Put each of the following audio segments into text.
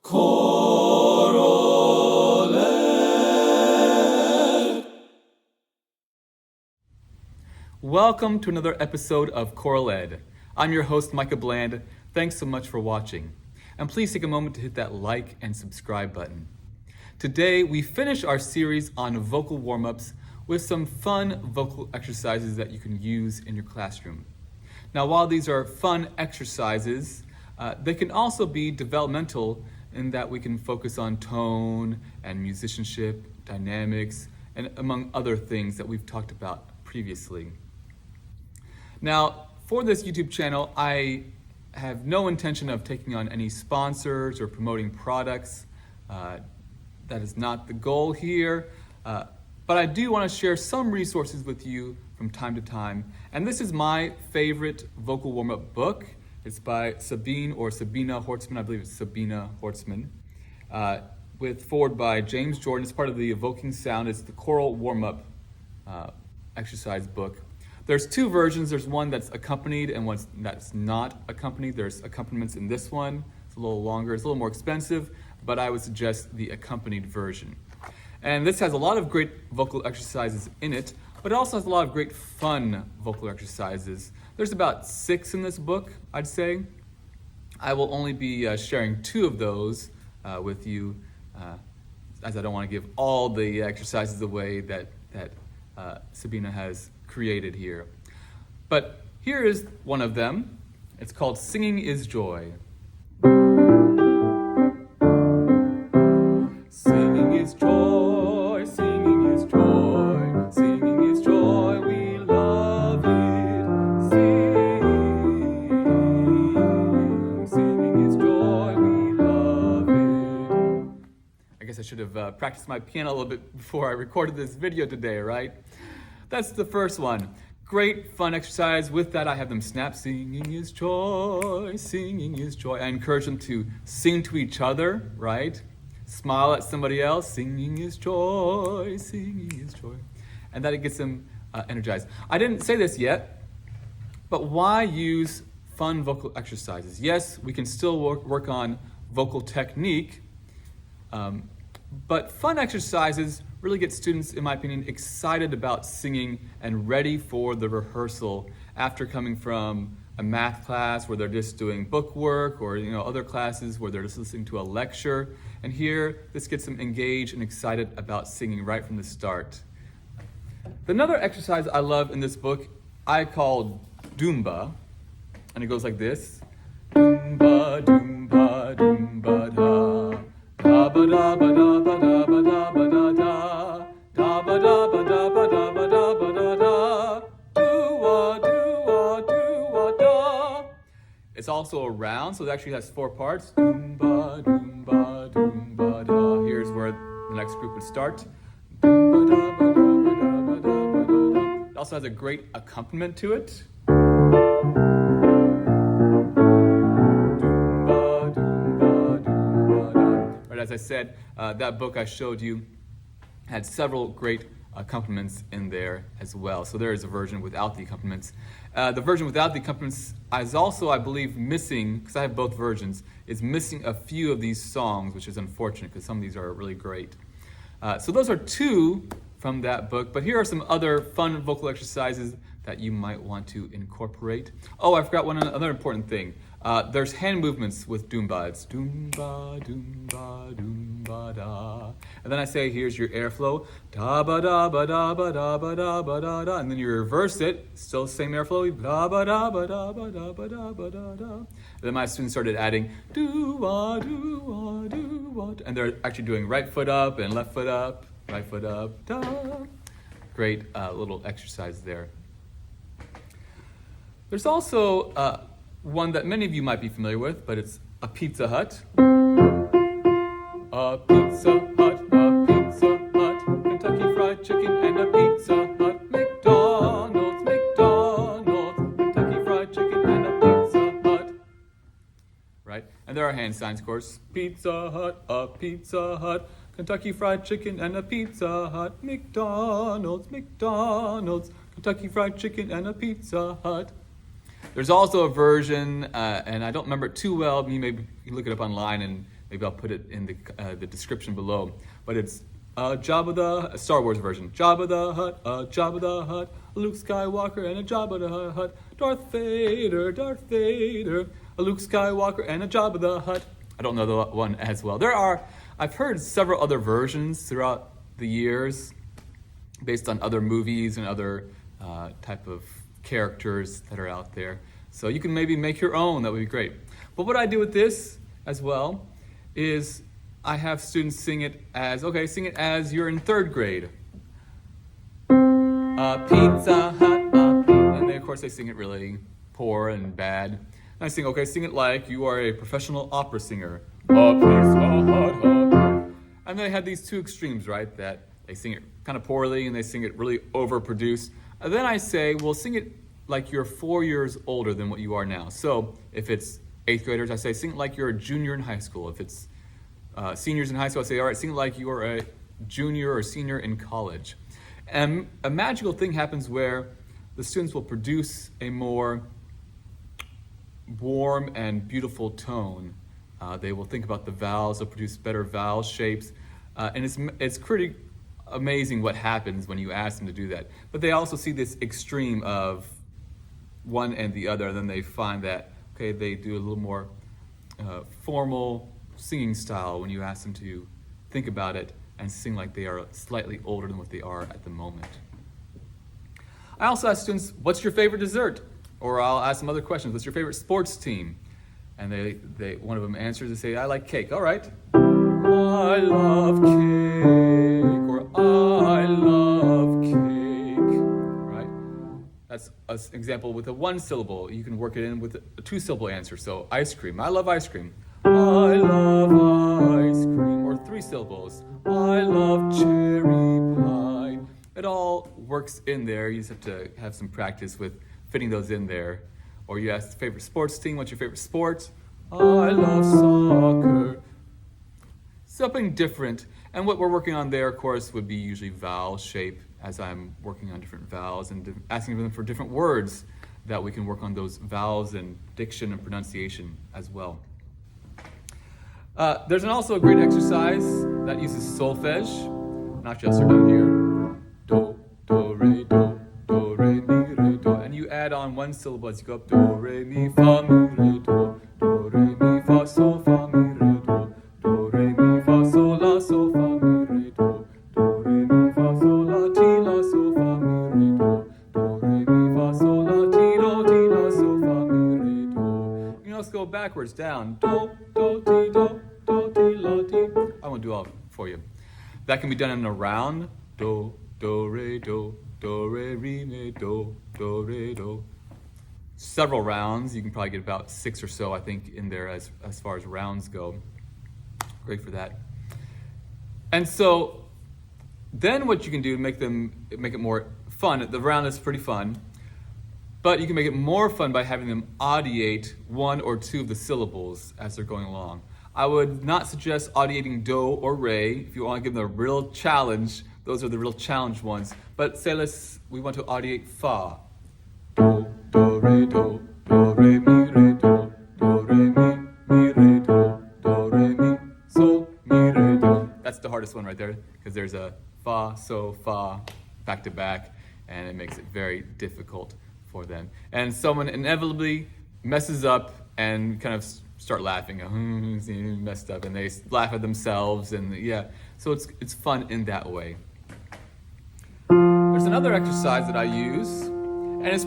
ChoralEd. Welcome to another episode of ChoralEd. I'm your host, Micah Bland. Thanks so much for watching. And please take a moment to hit that like and subscribe button. Today, we finish our series on vocal warm-ups with some fun vocal exercises that you can use in your classroom. Now, while these are fun exercises, they can also be developmental in that we can focus on tone and musicianship, dynamics, and among other things that we've talked about previously. Now, for this YouTube channel, I have no intention of taking on any sponsors or promoting products. That is not the goal here. But I do want to share some resources with you from time to time. And this is my favorite vocal warm-up book. It's by Sabina Hortzman. I believe it's Sabina Hortzman. With foreword by James Jordan. It's part of the Evoking Sound. It's the choral warm-up exercise book. There's two versions. There's one that's accompanied and one that's not accompanied. There's accompaniments in this one. It's a little longer. It's a little more expensive, but I would suggest the accompanied version. And this has a lot of great vocal exercises in it, but it also has a lot of great fun vocal exercises. There's about 6 in this book, I'd say. I will only be sharing 2 of those with you, as I don't want to give all the exercises away that Sabina has created here. But here is one of them. It's called Singing is Joy. Singing is joy, singing is joy, singing is joy, we love it. Singing is joy, we love it. I guess I should have practiced my piano a little bit before I recorded this video today, right? That's the first one. Great fun exercise. With that, I have them snap. Singing is joy, singing is joy. I encourage them to sing to each other, right? Smile at somebody else. Singing is joy, singing is joy. And that it gets them energized. I didn't say this yet, but why use fun vocal exercises? Yes, we can still work on vocal technique, but fun exercises really get students, in my opinion, excited about singing and ready for the rehearsal after coming from a math class where they're just doing book work, or other classes where they're just listening to a lecture. And here, this gets them engaged and excited about singing right from the start. Another exercise I love in this book, I call Doomba, and it goes like this. Doomba, doomba, doomba, da. Da ba da ba da ba da ba da ba da da. Da ba da ba da ba da ba da ba da da. Do-a, do-a, do-a, da. It's also a round, so it actually has 4 parts. Doomba, doomba, doomba, da. Here's where the next group would start. Doomba, da ba da ba da ba da ba da da. It also has a great accompaniment to it. As I said, that book I showed you had several great accompaniments in there as well. So there is a version without the accompaniments. The version without the accompaniments is also, I believe, missing, because I have both versions, is missing a few of these songs, which is unfortunate because some of these are really great. So those are 2 from that book, but here are some other fun vocal exercises that you might want to incorporate. Oh, I forgot one other important thing. There's hand movements with Doomba. It's Doomba, Doomba, Doomba, da. And then I say, here's your airflow. Da ba da ba da ba da ba da ba da da. And then you reverse it. Still the same airflow. Da ba da ba da ba da ba da ba da da. And then my students started adding do-wah, do-wah, do-wah. And they're actually doing right foot up and left foot up, right foot up, da. Great little exercise there. There's also one that many of you might be familiar with, but it's a Pizza Hut. A Pizza Hut, a Pizza Hut, Kentucky Fried Chicken and a Pizza Hut. McDonald's, McDonald's, Kentucky Fried Chicken and a Pizza Hut. Right? And there are hand signs, of course. Pizza Hut, a Pizza Hut, Kentucky Fried Chicken and a Pizza Hut. McDonald's, McDonald's, Kentucky Fried Chicken and a Pizza Hut. There's also a version, and I don't remember it too well. You maybe look it up online and Maybe I'll put it in the description below. But it's Jabba the Star Wars version. Jabba the Hutt, Jabba the Hutt, Luke Skywalker and a Jabba the Hutt, Darth Vader, a Luke Skywalker and a Jabba the Hutt. I don't know the one as well. I've heard several other versions throughout the years based on other movies and other type of characters that are out there. So you can maybe make your own, that would be great. But what I do with this as well is I have students sing it as you're in third grade. Pizza Hut, and of course they sing it really poor and bad. And I sing it like you are a professional opera singer. Pizza Hut. And they have these two extremes, right? That they sing it kind of poorly and they sing it really overproduced. And then I say, well, sing it like you're 4 years older than what you are now. So if it's 8th graders, I say, sing it like you're a junior in high school. If it's seniors in high school, I say, all right, sing it like you're a junior or senior in college. And a magical thing happens where the students will produce a more warm and beautiful tone. They will think about the vowels, they'll produce better vowel shapes. And it's pretty amazing what happens when you ask them to do that. But they also see this extreme of one and the other, and then they find that, okay, they do a little more formal singing style when you ask them to think about it and sing like they are slightly older than what they are at the moment. I also ask students, what's your favorite dessert? Or I'll ask them other questions. What's your favorite sports team? And they one of them answers and say, I like cake. All right. I love cake, or I love cake, right? That's an example with a one syllable. You can work it in with a two syllable answer. So ice cream, I love ice cream. I love ice cream. Or three syllables, I love cherry pie. It all works in there. You just have to have some practice with fitting those in there. Or you ask the favorite sports team, what's your favorite sport? I love soccer. Something different. And what we're working on there, of course, would be usually vowel shape, as I'm working on different vowels and asking them for different words that we can work on those vowels and diction and pronunciation as well. There's also a great exercise that uses solfege. Not just down here. Do, do, re, mi, re, do. And you add on one syllable as you go up. Do, re, mi, fa, mi, re, do. Do, re, mi, fa, sol, fa, mi, re, do. Do, re, mi, fa, sol, la, sol, fa, mi, re, do. Do, re, mi, fa, sol, la, ti, la, sol, fa, mi, re, do. Do, re, mi, fa, sol, la, ti, la, sol, fa, mi, re, do. You can also go backwards down. Do, do, ti, do. Do, ti, la, ti. I won't do all for you. That can be done in a round. Do, re, re, mi, do, re, do. Several rounds. You can probably get about 6 or so, I think, in there as far as rounds go. Great for that. And so then what you can do to make it more fun, the round is pretty fun, but you can make it more fun by having them audiate one or two of the syllables as they're going along. I would not suggest audiating do or re. If you want to give them a real challenge, those are the real challenge ones. But say we want to audiate fa. Do, re, do, re, mi, re, do, re, mi, re, do, re, mi, so, mi, re, do. That's the hardest one right there, because there's a fa, so, fa, back to back, and it makes it very difficult for them. And someone inevitably messes up and kind of start laughing, messed up, and they laugh at themselves, and yeah, so it's fun in that way. There's another exercise that I use, and it's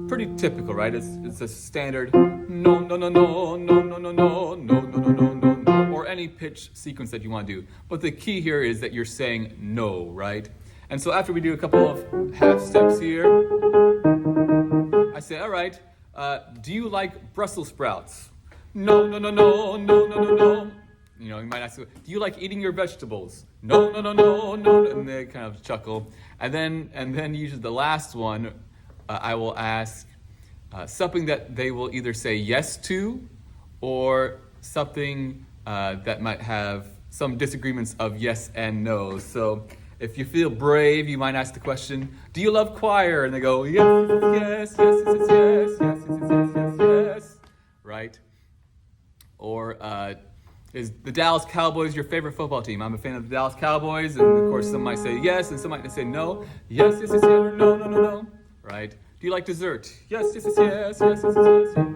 pretty typical, right? It's a standard no, no, no, no, no, no, no, no, no, no, no, no, no, no, or any pitch sequence that you want to do. But the key here is that you're saying no, right? And so after we do a couple of half steps here, I say, all right, do you like Brussels sprouts? No, no, no, no, no, no, no, no. You know, you might ask, do you like eating your vegetables? No, no, no, no, no, and they kind of chuckle. And then usually the last one, I will ask something that they will either say yes to, or something that might have some disagreements of yes and no. So if you feel brave, you might ask the question, do you love choir? And they go, yes, yes, yes, yes, yes, yes, yes, yes, yes, yes, yes, right? Or Is the Dallas Cowboys your favorite football team? I'm a fan of the Dallas Cowboys, and of course some might say yes, and some might say no. Yes, yes, yes, yes, or no, no, no, no. Right? Do you like dessert? Yes, yes, yes, yes, yes, yes, yes, yes.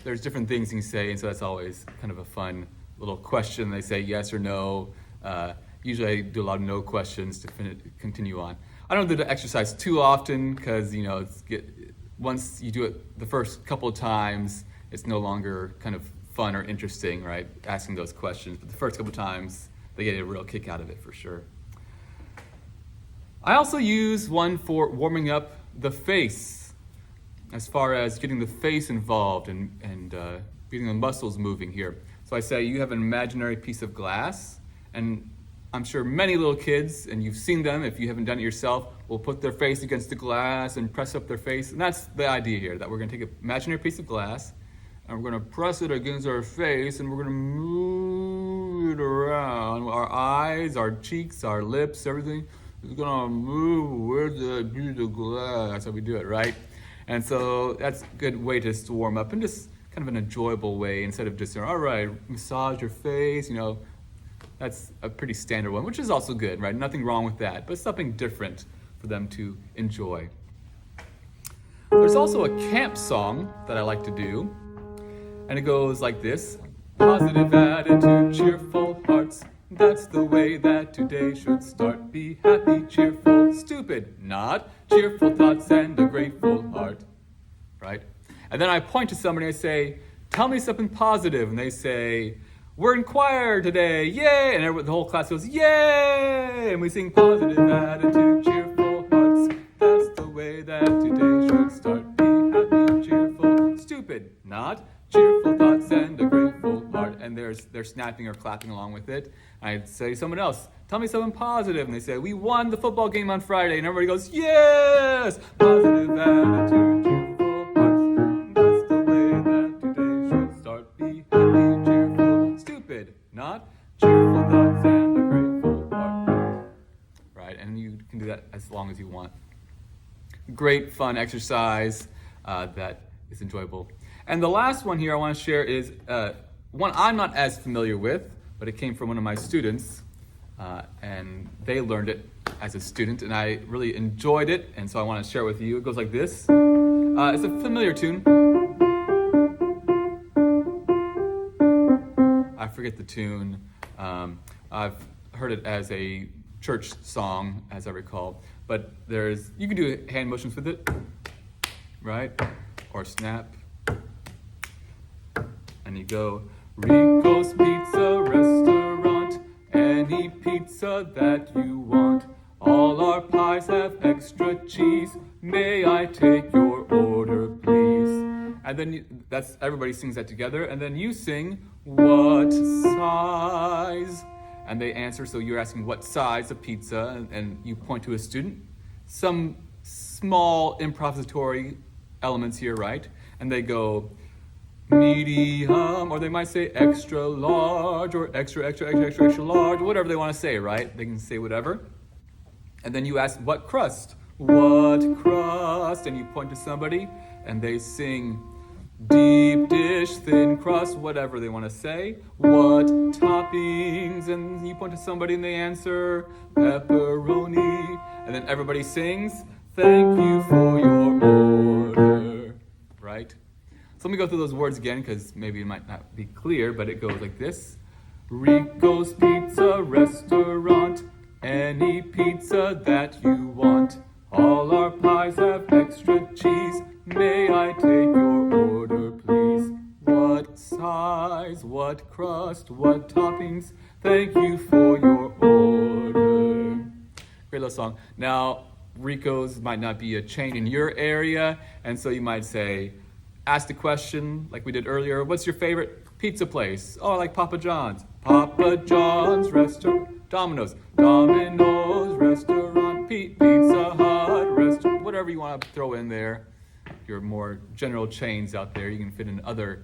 There's different things you can say, and so that's always kind of a fun little question. They say yes or no. Usually I do a lot of no questions to continue on. I don't do the exercise too often because, once you do it the first couple of times, it's no longer kind of fun or interesting, right? Asking those questions. But the first couple of times, they get a real kick out of it for sure. I also use one for warming up the face, as far as getting the face involved and getting the muscles moving here. So I say you have an imaginary piece of glass, and I'm sure many little kids, and you've seen them if you haven't done it yourself, will put their face against the glass and press up their face. And that's the idea here, that we're going to take an imaginary piece of glass, and we're going to press it against our face, and we're going to move it around. Our eyes, our cheeks, our lips, everything is going to move with the piece of glass. That's how we do it, right? And so that's a good way just to warm up, and just kind of an enjoyable way, instead of just, all right, massage your face, that's a pretty standard one, which is also good, right? Nothing wrong with that, but something different for them to enjoy. There's also a camp song that I like to do, and it goes like this. Positive attitude, cheerful hearts, that's the way that today should start. Be happy, cheerful, stupid, not, cheerful thoughts and a grateful heart, right? And then I point to somebody and I say, tell me something positive, and they say, we're in choir today, yay! And the whole class goes, yay! And we sing positive attitude, cheerful hearts. That's the way that today should start. Be happy, cheerful, stupid, not, cheerful thoughts and a grateful heart. And they're snapping or clapping along with it. I'd say someone else, tell me something positive. And they say, we won the football game on Friday. And everybody goes, yes! Positive attitude, cheerful hearts. That's the way that today should start. Be happy, cheerful, stupid, not, cheerful thoughts and a grateful heart. Right, and you can do that as long as you want. Great fun exercise that is enjoyable. And the last one here I want to share is one I'm not as familiar with, but it came from one of my students, and they learned it as a student, and I really enjoyed it, and so I want to share it with you. It goes like this. It's a familiar tune. I forget the tune. I've heard it as a church song, as I recall, but you can do hand motions with it, right? Or snap. And you go, Rico's Pizza Restaurant, any pizza that you want. All our pies have extra cheese. May I take your order, please? And then everybody sings that together, and then you sing, what size? And they answer, so you're asking what size of pizza, and you point to a student. Some small improvisatory elements here, right? And they go, medium, or they might say extra large, or extra, extra, extra, extra, extra large, whatever they want to say, right? They can say whatever. And then you ask, what crust? What crust? And you point to somebody, and they sing, deep dish, thin crust, whatever they want to say. What toppings? And you point to somebody, and they answer, pepperoni. And then everybody sings, thank you for your order, right? So let me go through those words again, because maybe it might not be clear, but it goes like this. Rico's Pizza Restaurant, any pizza that you want. All our pies have extra cheese. May I take your order, please? What size, what crust, what toppings? Thank you for your order. Great little song. Now, Rico's might not be a chain in your area, and so you might say, ask the question like we did earlier, what's your favorite pizza place? Oh, I like Papa John's. Papa John's Restaurant. Domino's Restaurant. Pizza Hut Restaurant. Whatever you want to throw in there. Your more general chains out there, you can fit in other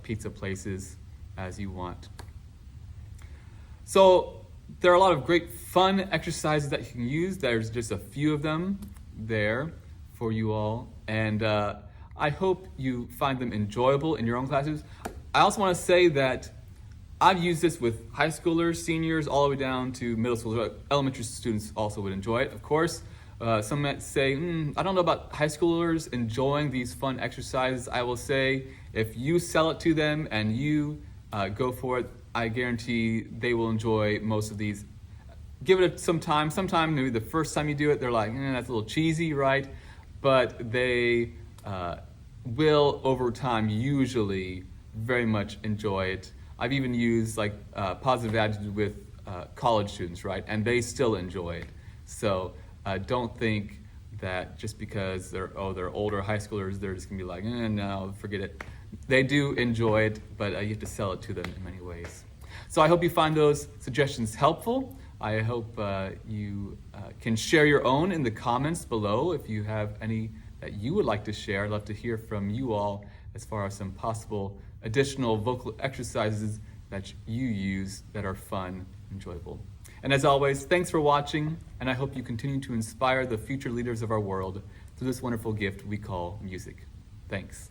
pizza places as you want. So there are a lot of great fun exercises that you can use. There's just a few of them there for you all. And I hope you find them enjoyable in your own classes. I also want to say that I've used this with high schoolers, seniors, all the way down to middle school. Elementary students also would enjoy it, of course. Some might say, I don't know about high schoolers enjoying these fun exercises. I will say, if you sell it to them and you go for it, I guarantee they will enjoy most of these. Give it some time. Sometime, maybe the first time you do it, they're like, that's a little cheesy, right? But they will, over time, usually very much enjoy it. I've even used positive attitude with college students, right? And they still enjoy it. So don't think that just because they're older high schoolers, they're just gonna be like, no, forget it. They do enjoy it, but you have to sell it to them in many ways. So I hope you find those suggestions helpful. I hope you can share your own in the comments below. If you have any that you would like to share, I'd love to hear from you all as far as some possible additional vocal exercises that you use that are fun, enjoyable. And as always, thanks for watching, and I hope you continue to inspire the future leaders of our world through this wonderful gift we call music. Thanks.